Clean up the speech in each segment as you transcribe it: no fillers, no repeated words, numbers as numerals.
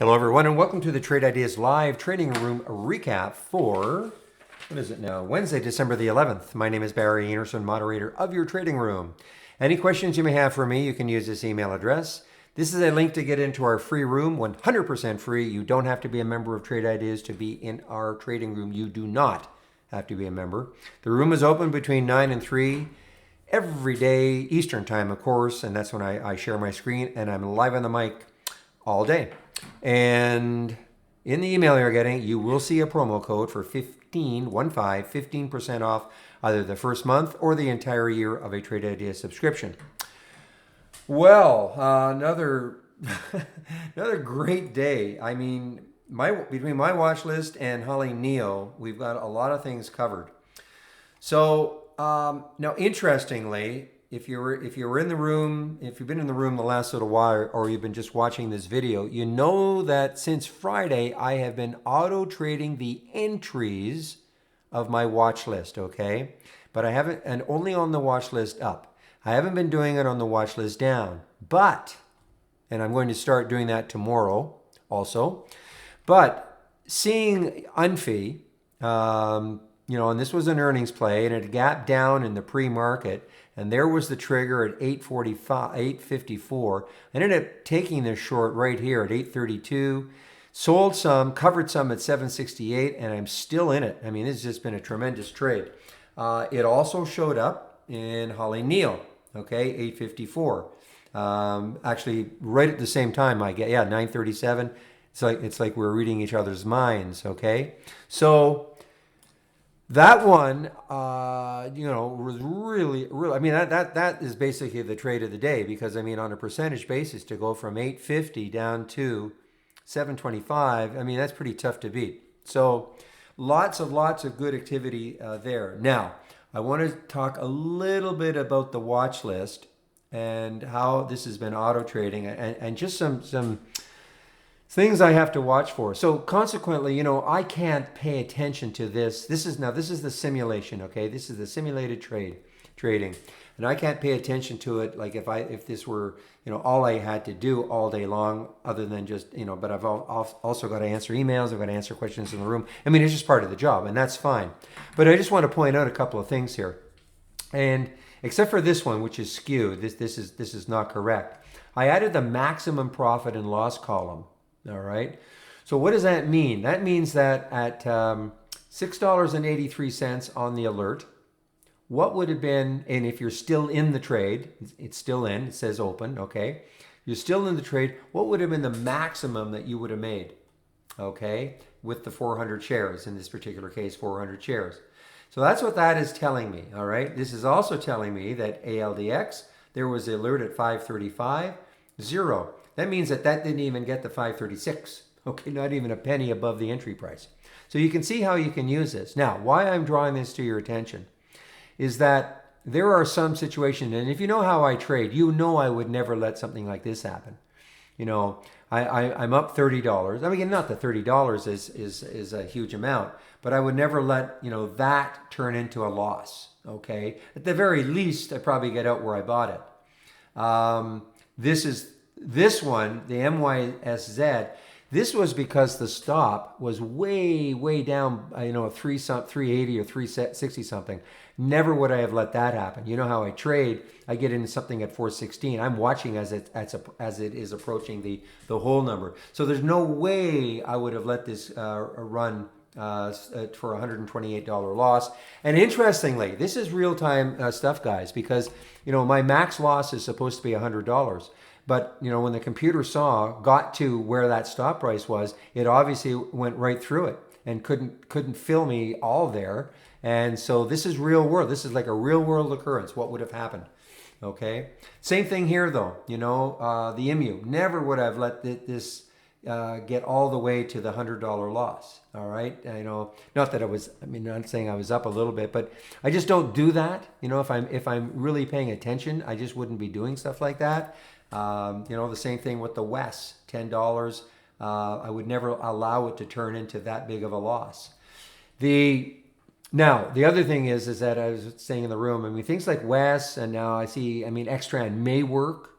Hello, everyone, and welcome to the Trade Ideas Live Trading Room recap for, what is it now? Wednesday, December the 11th. My name is Barry Anderson, moderator of your trading room. Any questions you may have for me, you can use this email address. This is a link to get into our free room, 100% free. You don't have to be a member of Trade Ideas to be in our trading room. You do not have to be a member. The room is open between 9 and 3 every day, Eastern time, of course, and that's when I share my screen, and I'm live on the mic all day. And in the email you're getting, you will see a promo code for 15% off either the first month or the entire year of a Trade Idea subscription. Well, another another great day. I mean, between my watch list and Holly Neo, we've got a lot of things covered. So now, interestingly, if you were in the room, if you've been in the room the last little while, or you've been just watching this video, you know that since Friday I have been auto trading the entries of my watch list. Okay, but I haven't, and only on the watch list up. I haven't been doing it on the watch list down, but, and I'm going to start doing that tomorrow also. But seeing Unfi, and this was an earnings play, and it gapped down in the pre-market, and there was the trigger at 854. I ended up taking this short right here at 832, sold some, covered some at 768, and I'm still in it. I mean, this has just been a tremendous trade. It also showed up in Holly Neal, okay, 854. Actually, right at the same time, 937. It's like we're reading each other's minds, okay? So that one, was really. I mean, that is basically the trade of the day, because I mean, on a percentage basis, to go from 850 down to 725, I mean, that's pretty tough to beat. So, lots of good activity there. Now, I want to talk a little bit about the watch list and how this has been auto trading, and just some things I have to watch for. So consequently, I can't pay attention to this. This is the simulation, okay? This is the simulated trading. And I can't pay attention to it like if this were, all I had to do all day long, other than just, but I've also got to answer emails, I've got to answer questions in the room. I mean, it's just part of the job, and that's fine. But I just want to point out a couple of things here. And except for this one, which is skewed, this is not correct. I added the maximum profit and loss column. All right. So what does that mean? That means that at $6.83 on the alert, what would have been, and if you're still in the trade, it's still in, it says open, okay? You're still in the trade, what would have been the maximum that you would have made, okay, with the 400 shares, in this particular case, 400 shares. So that's what that is telling me, all right? This is also telling me that ALDX, there was an alert at 535, 0. That means that didn't even get the 536. Okay, not even a penny above the entry price. So you can see how you can use this. Now, why I'm drawing this to your attention is that there are some situations, and if you know how I trade, you know I would never let something like this happen. I'm up $30. I mean, not that $30 is a huge amount, but I would never let, that turn into a loss, okay? At the very least, I probably get out where I bought it. This one, the MYSZ, this was because the stop was way down, 380 or 360 something. Never would I have let that happen. You know how I trade, I get into something at 416. I'm watching as it is approaching the whole number. So there's no way I would have let this run for $128 loss. And interestingly, this is real-time stuff, guys, because, my max loss is supposed to be $100. But, when the computer got to where that stop price was, it obviously went right through it and couldn't fill me all there. And so this is real world. This is like a real world occurrence. What would have happened? Okay. Same thing here, though. The IMU. Never would I've let this get all the way to the $100 loss. All right. Not that not saying I was up a little bit, but I just don't do that. If I'm really paying attention, I just wouldn't be doing stuff like that. The same thing with the WES, $10. I would never allow it to turn into that big of a loss. Now, the other thing is that I was saying in the room, things like WES, and now I see, Extran may work,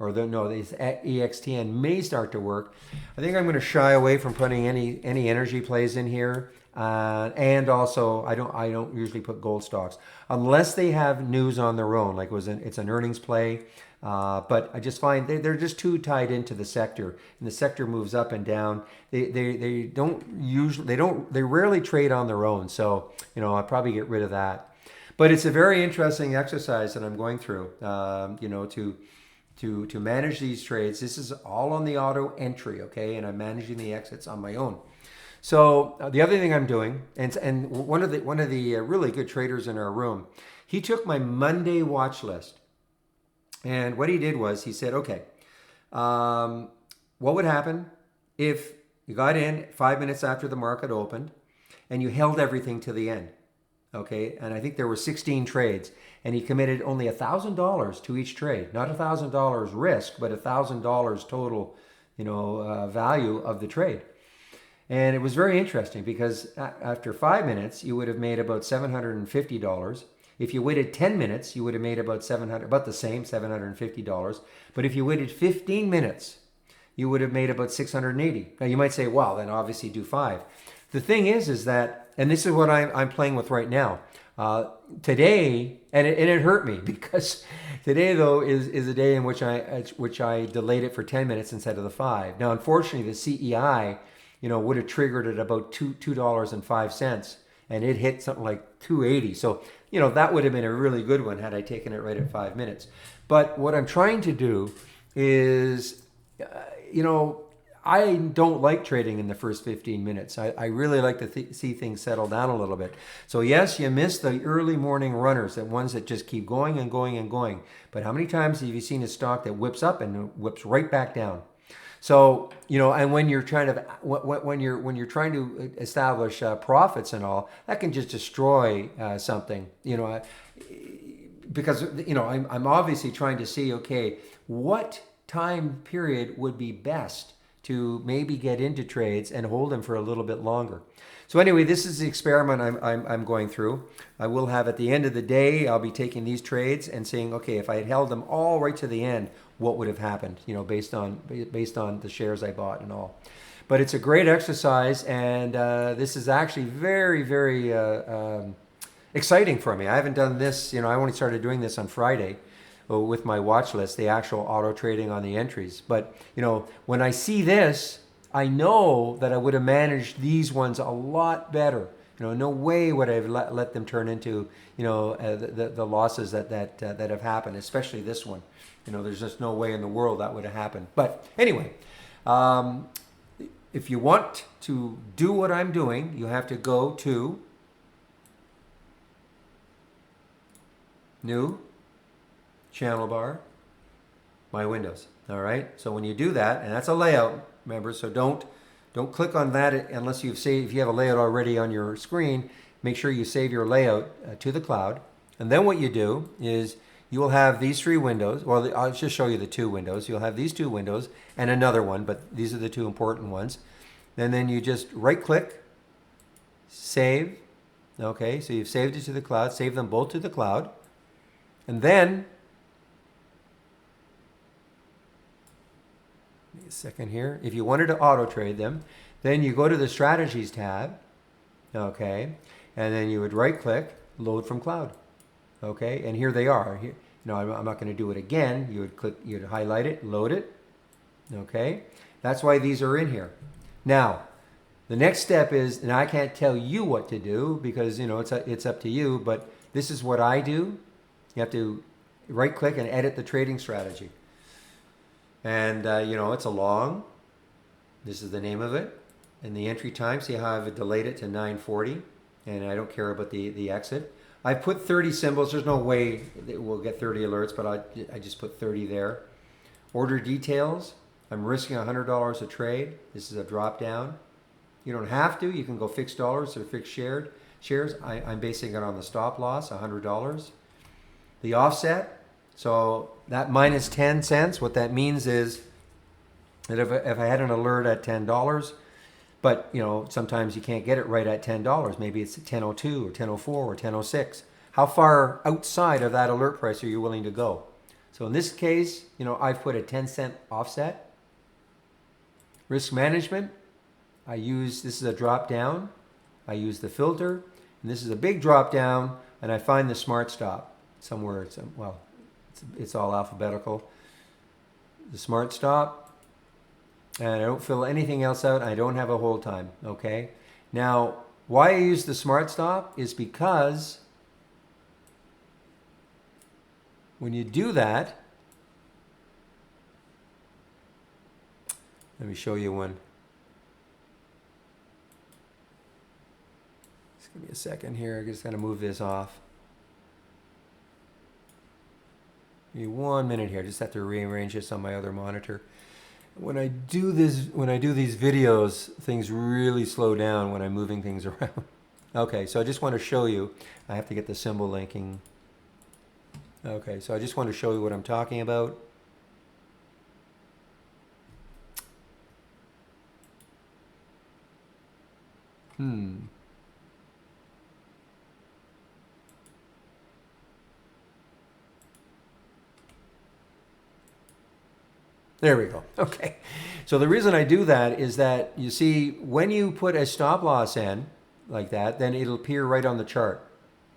or this EXTN may start to work. I think I'm going to shy away from putting any energy plays in here. And also, I don't usually put gold stocks unless they have news on their own, like it's an earnings play. But I just find they're just too tied into the sector, and the sector moves up and down. They rarely trade on their own. So I'll probably get rid of that. But it's a very interesting exercise that I'm going through. To manage these trades. This is all on the auto entry, okay, and I'm managing the exits on my own. So the other thing I'm doing, and one of the really good traders in our room, he took my Monday watch list, and what he did was he said, okay, what would happen if you got in 5 minutes after the market opened, and you held everything to the end, okay? And I think there were 16 trades, and he committed only $1,000 to each trade, not $1,000 risk, but $1,000 total, value of the trade. And it was very interesting because after 5 minutes, you would have made about $750. If you waited 10 minutes, you would have made about the same, $750. But if you waited 15 minutes, you would have made about $680. Now you might say, well, then obviously do 5. The thing is that, and this is what I'm playing with right now. Today, and it hurt me because today though is a day in which I delayed it for 10 minutes instead of the 5. Now, unfortunately, the CEI, would have triggered at about $2.05, and it hit something like 280. So, that would have been a really good one had I taken it right at 5 minutes. But what I'm trying to do is, I don't like trading in the first 15 minutes. I really like to see things settle down a little bit. So yes, you miss the early morning runners, the ones that just keep going and going and going. But how many times have you seen a stock that whips up and whips right back down? So, and when you're trying to establish profits and all, that can just destroy something, because, I'm obviously trying to see, okay, what time period would be best to maybe get into trades and hold them for a little bit longer. So anyway, this is the experiment I'm going through. I will have at the end of the day, I'll be taking these trades and saying, okay, if I had held them all right to the end, what would have happened? Based on the shares I bought and all. But it's a great exercise, and this is actually very, very exciting for me. I haven't done this. I only started doing this on Friday with my watch list, the actual auto trading on the entries. But when I see this, I know that I would have managed these ones a lot better. No way would I have let them turn into the losses that have happened, especially this one. There's just no way in the world that would have happened. But anyway, if you want to do what I'm doing, you have to go to New, Channel Bar, My Windows. All right. So when you do that, and that's a layout, remember. So don't click on that unless if you have a layout already on your screen. Make sure you save your layout to the cloud, and then what you do is you will have these 3 windows. Well, I'll just show you the 2 windows. You'll have these 2 windows and another one, but these are the 2 important ones. And then you just right-click, save. Okay, so you've saved it to the cloud. Save them both to the cloud. And then, wait a second here. If you wanted to auto-trade them, then you go to the Strategies tab. Okay, and then you would right-click, Load from Cloud. Okay, and here they are. Here, I'm not going to do it again. You'd highlight it, load it. Okay, that's why these are in here. Now, the next step is, and I can't tell you what to do because it's up to you. But this is what I do. You have to right-click and edit the trading strategy. And it's a long. This is the name of it, and the entry time. See how I've delayed it to 9:40, and I don't care about the exit. I put 30 symbols. There's no way that we'll get 30 alerts, but I just put 30 there. Order details. I'm risking $100 a trade. This is a drop down. You don't have to. You can go fixed dollars or fixed shares. I'm basing it on the stop loss, $100. The offset. So that minus 10 cents, what that means is that if I had an alert at $10, but sometimes you can't get it right at $10. Maybe it's 10.02 or 10.04 or 10.06. How far outside of that alert price are you willing to go? So in this case, I've put a 10-cent offset. Risk management, this is a drop down. I use the filter, and this is a big drop down, and I find the smart stop somewhere. It's all alphabetical. The smart stop, and I don't fill anything else out. I don't have a hold time, okay? Now, why I use the smart stop is because when you do that, let me show you one. Just give me a second here. I just got to move this off. Give me 1 minute here. Just have to rearrange this on my other monitor. When I do these videos, things really slow down when I'm moving things around. Okay, so I just want to show you. I have to get the symbol linking. Okay, so I just want to show you what I'm talking about. There we go. Okay. So the reason I do that is that, you see, when you put a stop loss in like that, then it'll appear right on the chart.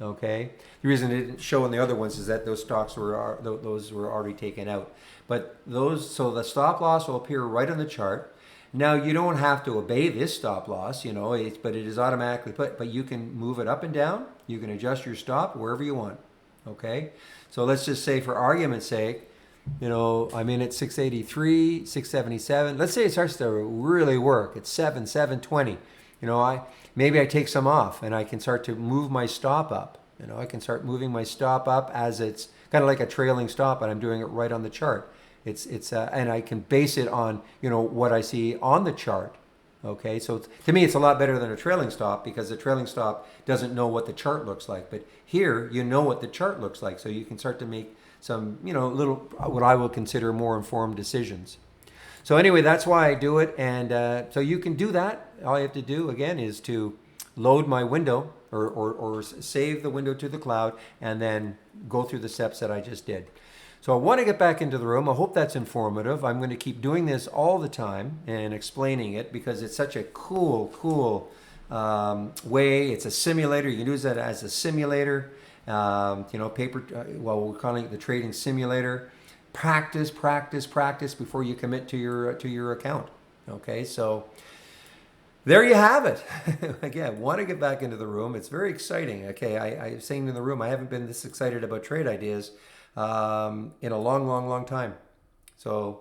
Okay. The reason it didn't show in the other ones is that those stocks were already taken out. But so the stop loss will appear right on the chart. Now you don't have to obey this stop loss, but it is automatically put. But you can move it up and down. You can adjust your stop wherever you want. Okay. So let's just say, for argument's sake, I'm in at 683, 677. Let's say it starts to really work. It's 720. Maybe I take some off and I can start to move my stop up. I can start moving my stop up as it's kind of like a trailing stop, and I'm doing it right on the chart. And I can base it on, what I see on the chart. Okay, so to me, it's a lot better than a trailing stop, because the trailing stop doesn't know what the chart looks like. But here, you know what the chart looks like, so you can start to make some, little, what I will consider more informed decisions. So anyway, that's why I do it. And so you can do that. All you have to do, again, is to load my window or save the window to the cloud, and then go through the steps that I just did. So I want to get back into the room. I hope that's informative. I'm going to keep doing this all the time and explaining it, because it's such a cool way. It's a simulator. You can use that as a simulator. We're calling it the trading simulator. Practice before you commit to your account. Okay, so there you have it. Again, want to get back into the room. It's very exciting. Okay, I was saying in the room, I haven't been this excited about trade ideas in a long time. So,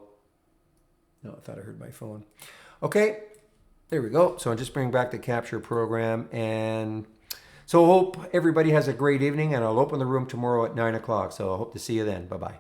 no, I thought I heard my phone. Okay, there we go. So I'm just bringing back the capture program, and so I hope everybody has a great evening, and I'll open the room tomorrow at 9 o'clock. So I hope to see you then. Bye-bye.